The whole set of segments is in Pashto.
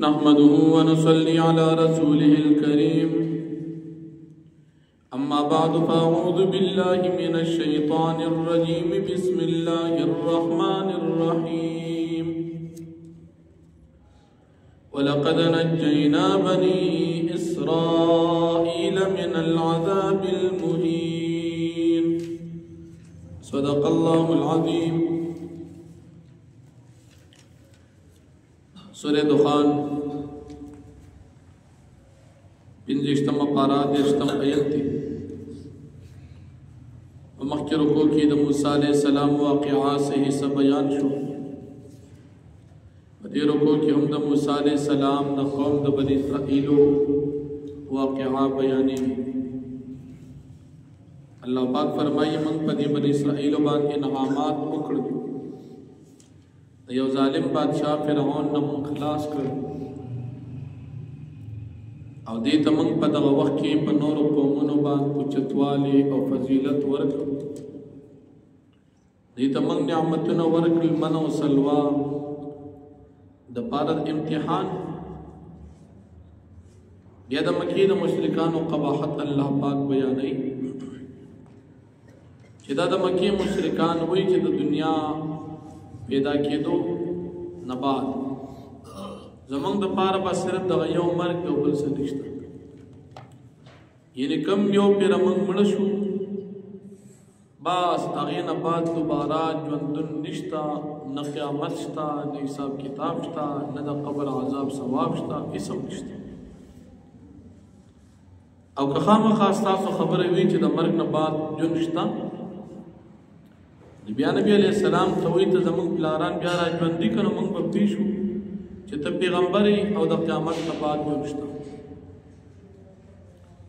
نحمده ونصلي على رسوله الكريم أما بعد فأعوذ بالله من الشيطان الرجيم بسم الله الرحمن الرحيم ولقد نجينا بني إسرائيل من العذاب المهين صدق الله العظيم. سورة دخان پنځشتم پارا دېرشتم آیت دی. په مخکې رکوع کې د موسی علیه السلام واقعه صحیح سه بیان شو. په دې رکوع کې هم د موسی علیه السلام د قوم د بني اسرائیلو واقعه بیانېږي. الله پاک فرمایي موږ په دې بني اسرائیلو باندې انعامات وکړو. یو ظالم بادشاہ فرعون نه مونږ خلاص کړو او دې ته مونږ په دغه وخت کې په نورو قومونو باندې اوچتوالی او فضیلت ورکړو. دې ته مونږ نعمتونه ورکړل، من او سلوا د پاره امتحان. بیا د مکې د مشرکانو قباحت الله پاک بیانوي چې دا د مکې مشرکان وایي چې د دنیا پیدا کېدو نه بعد زمونږ د پاره به صرف دغه یو مرګ دی او بل څه نشته. یعنې کم یو پېره موږ مړه شو بس هغې نه بعد دوباره ژوندون نشته، نه قیامت شته، نه حساب کتاب شته، نه د قبر عذاب ثواب شته، هېڅ هم نشته. او که خامخا ستاسو خبره وي چې د مرګ نه بعد ژوند شته، بیا نبی علیہ السلام ته وایي ته زموږ پلاران بیا را ژوندي که نو موږ به پوه شو چې ته پیغمبر یې او د قیامت نه بعد ژوند شته.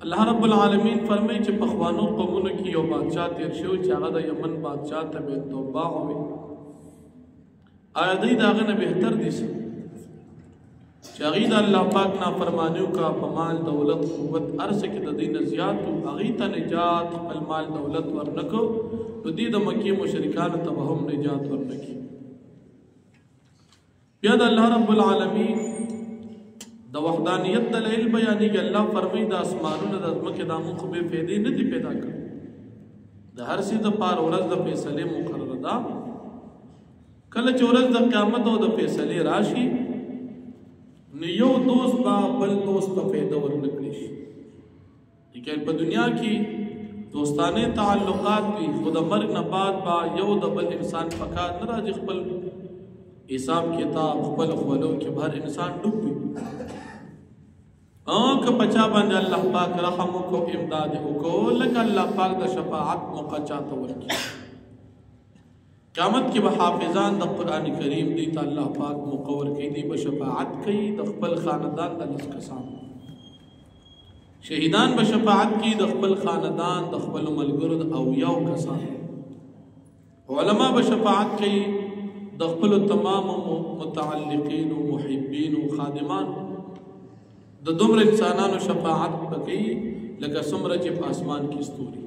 الله رب العالمین فرمایي چې پخوانو قومونو کې یو بادشاه تېر شوی چې هغه د یمن بادشاه ته به توبه ووایي. آیا دوی د هغه نه بهتر دي څه چې هغوی د الله پاک نافرماني وکړه، په مال دولت قوت هر څه کې د دوی نه زیات و، هغوی ته نجات خپل مال دولت ورنه کړو نو دې د مکې مشرکانو ته به هم نجات ورنه کړي. بیا د الله رب العالمین د وحدانیت دلایل بیانېږي. الله فرمایي د اسمانونو د ځمکې دا موږ خو بې فایدې نه دي پیدا کړي، د هر څیز دپاره ورځ د فیصلې مقرره ده. کله چې ورځ د قیامت او د فیصلې راشي نو یو دوست به بل دوست ته فایده ورنه کړي شي. لیکن په دنیا کې دوستانه تعلقات وي، خو د مرګ نه بعد به یو د بل انسان په کار نه راځي. خپل حساب کتاب خپل خولو کې به هر انسان ډوب وي. که په چا باندې الله پاک رحم وکړو، امداد وکړو، لکه الله پاک د شفاعت موقع چاته ورکړي. قیامت کې به حافظان د قرآن کریم دی ته الله پاک موقع ورکوي، دی به شفاعت کوي د خپل خاندان د 10 کسانو. شهیدان به شفاعت کوي د خپل خاندان د خپل ملګرو د 90 کسانو. علما به شفاعت کوي د خپل تمام متعلقین و محبین و خادمان. د دومره انسانانو شفاعت به کوي لکه څومره چې په اسمان کې ستوري.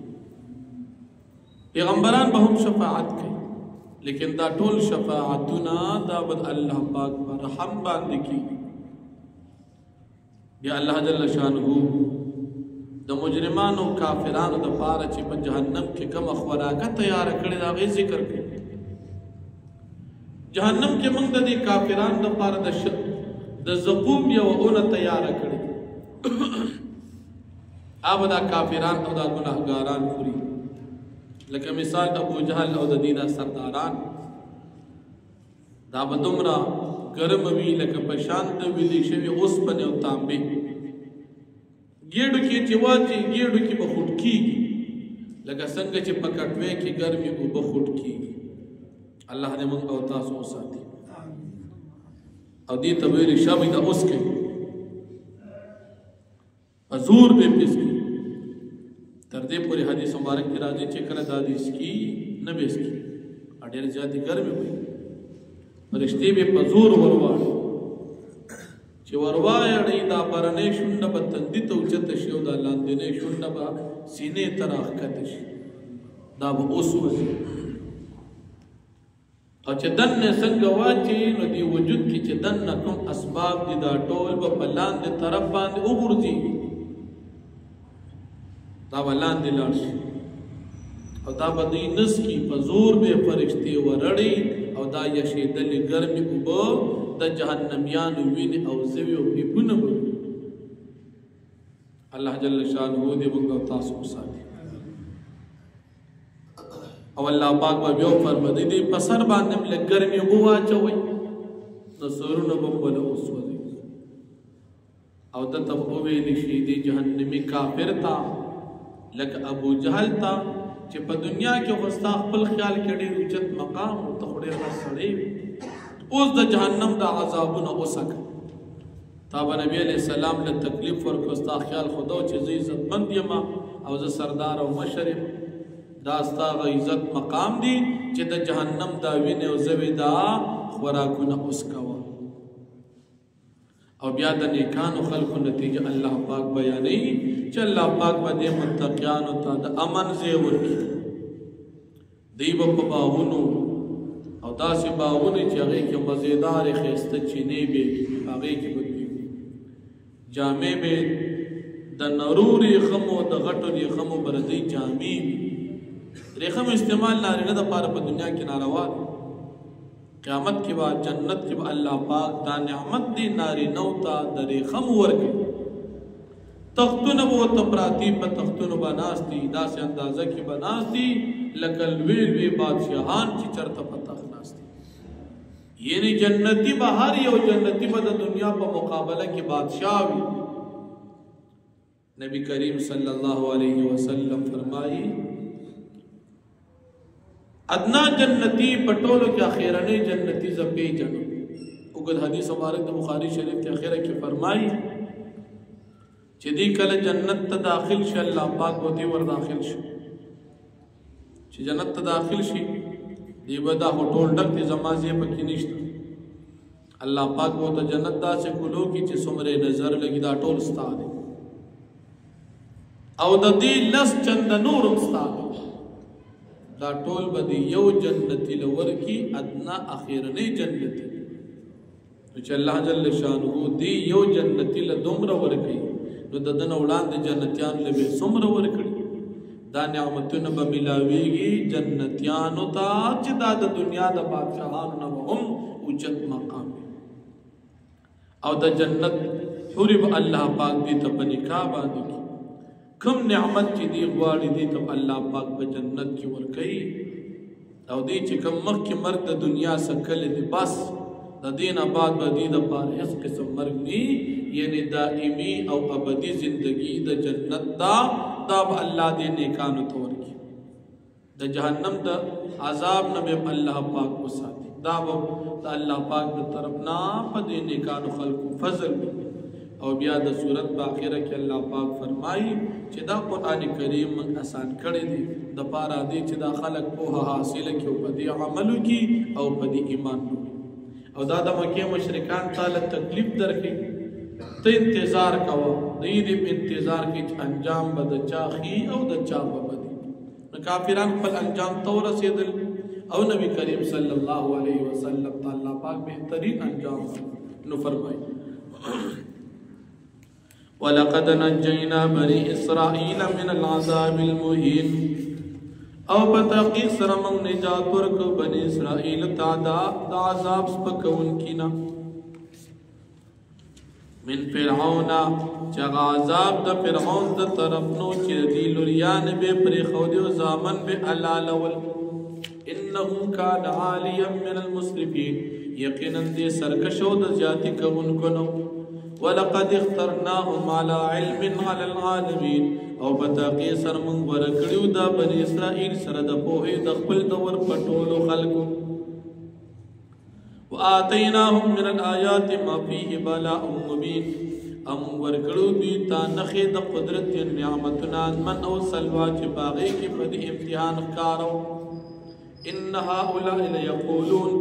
پیغمبران به هم شفاعت کوي، لیکن دا ټول شفاعتونه دا به الله پاک په رحم باندې کېږي. بیا الله جل شانه د مجرمانو کافرانو د پاره چې په جهنم کې کومه خوراکه تیاره کړې ده هغې ذکر کوي. جهنم کې موږ د دې کافرانو د پاره د زقوم یوه اونه تیاره کړې. هغه به دا کافران او دا ګناهګاران خوري. لکه مثال ابو جهل او د دې دا سرداران دا به دومره ګرم وي لکه په شان د ویلې شوي اوسپنې او تانبې. ګېډو کې چې واچي ګېډو کې به خوټ کېږي لکه څنګه چې په کټوې کې ګرمې اوبه خوټ کېږي. الله دې موږ او تاسو وساتي. او دې ته ویلې شوي د اوس کې په زور به پسکي. تر دې پورې حدیث مبارک کې راځي چې کله دا دې سکي نه به سکي ډېرې زیاتې ګرمې وي، فرشتې به په زور ورواړي چې ورواړي دا برنۍ شونډه به تندي ته اوچته شي او دا لاندنۍ شونډه به سینې ته راښکته شي. دا به اوس وځي. او چې دنه څنګه واچي نو دی وجود کې چې دنه کوم اسباب دي دا ټول به په لاندې طرف باندې وغورځېږي دا به لاندې لاړ شي او دا به دوی نس کي په زور به فرښتې ورړي او دا یشېدلې ګرمې اوبه د جهنمیانو وینې او زوی او پیپونه به الله جل شانه دې موږ او تاسو وساتي او الله پاک به بیا فرمایي دې په سر باندې لږ ګرمې اوبه واچوئ نو سرونه به بله وسوځي او دته به وویلی شي دې جهنمي کافر ته لکه ابو جهل ته چې په دنیا کې خو ستا خپل خیال کې ډېر اوچت مقام او ته خو ډېر غټ سړی اوس د جهنم د عذابونه وسکه تا به نبي علیه السلام له تکلیف ورکړو ستا خیال خو دا چې زه عزتمند یم او زه سردار او مشر یم دا ستا غ عزت مقام دی چې د جهنم دا وینې او زوی دا خوراکونه اوس کوه او بیا د نیکانو خلقو نتیجه الله پاک بیانوي چې الله پاک به دې متقیانو ته د امن ځای ورکړي دوی به په باغونو او داسې باغونه چې هغې کې مزېدارې ښایسته چینې به هغې کې به جامې به د نرو ریخمو د غټو ریخمو به د دوی جامې وي ریخم استعمال نارینه دپاره په دنیا کې ناروا دی قیامت کې به جنت کې به الله پاک دا نعمت دی نارینو ته د ریخم ورکړي تختونه به ورته پراتی په تختونو به ناست دي داسې اندازه کې به ناست دي لکه لوی لوی بادشاهان چې چېرته په تخت ناست دي یعنی جنتی به هر یو جنتی به د دنیا په مقابله کې بادشاہ وي نبی کریم صلی الله علیه وسلم فرمایي ادنا جنتی پټولو کې اخیرنی جنتی ز پیژنو وګد حدیث مبارک د بخاری شریف کې اخیره کې فرمایي چې دې کله جنت ته داخل شي الله پاک به دې ور داخل شي چې جنت ته داخل شي دې به دا هټول ډک دي زمازه پکې نشته الله پاک به ته جنت داسې کولو کې چې څومره نظر لګي دا ټول ستاره او د دې لس چند نور ستاره دا ټول به یو جنتی لور کی ادنا اخیرنی جنتی چې الله جل شانه دی یو جنتی له دومره ورکړي نو د دنه وړاندې جنتیان له به څومره ورکړي دا نعمتونه به ملاويږي جنتیانو ته چې دا د دنیا د بادشاہانو نه هم اوچت مقام او د جنت حورب الله پاک دې ته په نکاح باندې کم نعمت چې دی غواړي دی ته الله پاک په جنت کې ورکړي او دی چې کم مخ کې مرګ د دنیا سکل دی بس د دین بعد به دی د پاره هیڅ قسم مرګ ني یعنی دائمی او ابدی زندگی د جنت دا به الله دې نیکانو ته ورکړي د جهنم د عذاب نه به الله پاک وساتي دا به د الله پاک د طرف نه په دې نیکانو خلقو فضل او بیا د صورت په اخره کې الله پاک فرمایي چې دا قران کریم من آسان کړی دی د پاره دی چې دا خلق په حاصل کې او په دې عمل کې او په دې ایمان او دا د مکه مشرکان تعالی تکلیف درکې ته انتظار کوه دې انتظار کې انجام بد چاخي او د چا بدی نو کافران خپل انجام تو رسیدل او نبی کریم صلی الله علیه وسلم تعالی پاک بهترین انجام نو فرمایي ولقد نجينا بني اسرائيل من العذاب المهين او بتحقیق سره موږ نجات ورکړو بني اسرائيل ته دا عذاب سپکون کینا من فرعون چې عذاب د فرعون د طرف نو چې دی لوریان به پرې خو دی زامن به علال ول انه كان عاليا من المسرفين یقینا دې سرکشو د زیاتی کوونکو نو ولقد اخترناهم على علم على العالمين او بتاقي سر من ورکړیو دا بني اسرائيل سره د پوهې د خپل دور پټولو خلقو واتيناهم من الايات ما فيه بلاء مبين ام ورکړو دي تا نخې د قدرت نعمتنا من او سلوا چې باغې کې په امتحان ښکارو ان هؤلاء ليقولون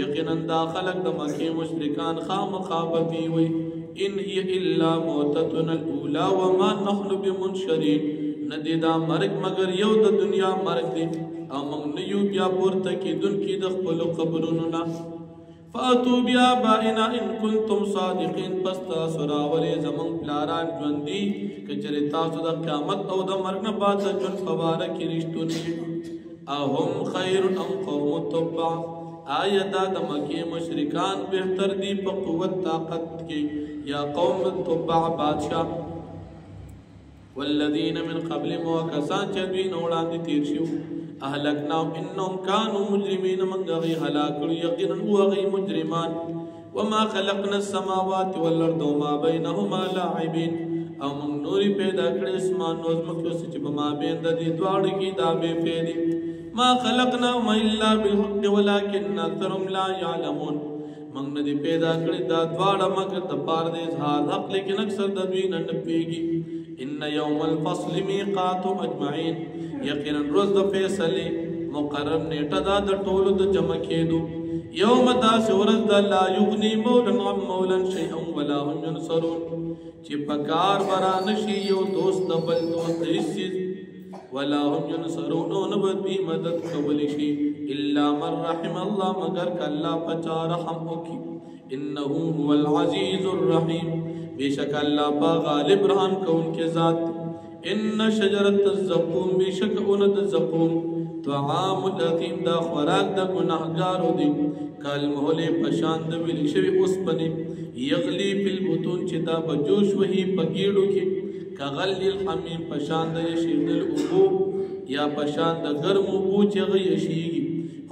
یقینا دا خلق د مکه مشرکان خامخابتي وي ان هي الا موتتنا الاولى وما نحن بمنشرين ندی دا مرګ مگر یو د دنیا مرګ دی او موږ نه یو بیا پورته کېدونکي د خپل قبرونو نه فاتو بآبائنا ان کنتم صادقین پس تاسو راولې زمون پلاران ژوندي که چېرې تاسو د قیامت او د مرګ نه بعد د ژوند په باره کې رښتوني اهم خیر ام قوم تبع آیا دا د مکې مشرکان بهتر دي په قوت طاقت کې یا قوم تبع بادشاہ والذین من قبلهم وکسان چې دوی نه وړاندې تیر شو اهلکناهم انهم كانوا مجرمین من غي هلاك یقینا وغي مجرمان وما خلقنا السماوات والارض وما بينهما لاعبين او من نور پیدا کړی اسمان او زمکه چې په ما بین د دې دواړو کې دا به پیدا ما خلقناهم الا بالحق ولكن اكثرهم لا يعلمون من ندی پیدا کړی دا دواړه مگر د پاره د اظهار حق لیکن اکثر د دوی نه پیږي ان یوم الفصل میقات اجمعین یقینا روز د فیصله مقرر نیټه دا د ټولو د جمع کېدو یوم دا ورځ د لا یغنی مولا عن مولا شیئا ولا هم ينصرون چې پکار برا نشي یو دوست بل دوست هیڅ ولا هم ينصرون نو به مدد کول شي الا من رحم الله مگر ک الله پچا رحم وکي انه هو العزیز الرحیم بیشک اللہ پا غالب رحم کون کے ذات ان شجرت الزقوم بیشک اند الزقوم طعام الاثیم دا خوراک دا گناہگارو دی کالمحل پشاند ویلی شوی اس بنی یغلی فی البطون چی دا بجوش وحی پگیڑو کی کغلی الحمیم پشاند یشید الابو یا پشاند گرم ابو چی غیشیگی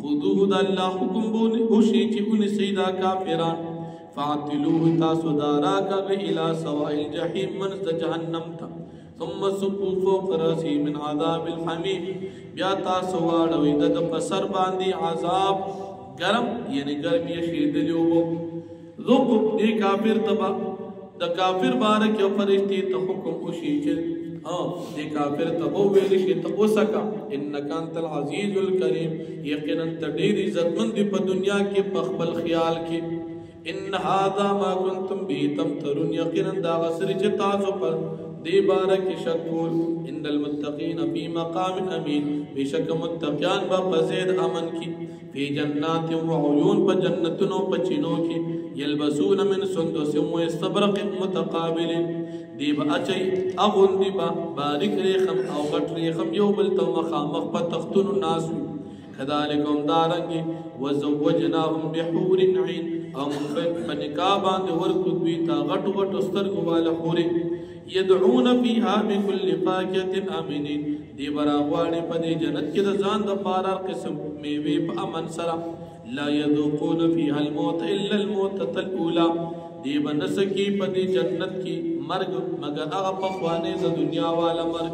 خودوه دا اللہ حکم بونی اوشی چی انی سیدہ کافران فاعتلوه تاسو دارا کا الى سواء الجحیم منز جہنم تا ثم سقوا فوق رأسی من عذاب الحمیم بیا تاسو واړوي د پسر باندې عذاب گرم یعنی گرمی شدید لیوبو ذوق دی کافر تبا د کافر بارک یو فرشتي ته حکم وشي چې دی کافر تبو ویل شي ته وسکا انک انت العزیز الکریم یقینا ته ډیر عزتمند په دنیا کې په خپل خیال کې ان هذا ما كنتم به تمترون یقینا دا غسر چې تاسو پر دی بارک شکول ان المتقین فی مقام امین بشک متقیان با پزید امن کی فی جنات و عیون په جنتونو په چینو کې یلبسون من سندس و استبرق متقابل دی با اچي اغون دی با بارک ریخم او غټ ریخم یو بل تو مخامخ په تختونو ناس كذلكم دارنگی وزوجناهم بحور عین او فنکا باندې ورکو دوی تا غټ غټ سترګو والا حورې يدعون فيها بكل فاكهة آمنين دی براغواړي په دې جنت کې د ځان د پاره قسم میوه په امن سره لا يذوقون فيها الموت الا الموتة الاولى دی بنسکی په دې جنت کې مرګ مگر هغه په خوانه د دنیا والا مرګ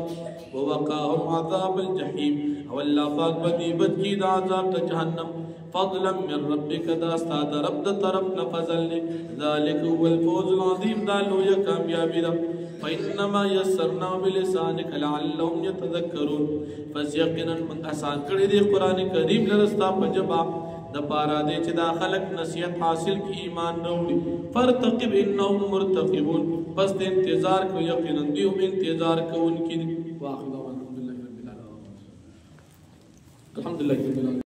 ووقاهم عذاب الجحيم او الله پاک بدی بد کی د عذاب د جهنم فضلا من ربك دا استاد رب د طرف نه فضل ذلك هو الفوز العظيم دا لوی کامیابی ده فانما يسرنا بلسانك لعلهم يتذكرون فسيقنا من آسان کړي دی قران کریم لرستا په جواب د پارا دې چې دا خلق نصیحت حاصل کی ایمان وروړي فرتقب انهم مرتقبون بس د انتظار کو یقینا دی انتظار کوونکي واخذ الحمد لله رب العالمين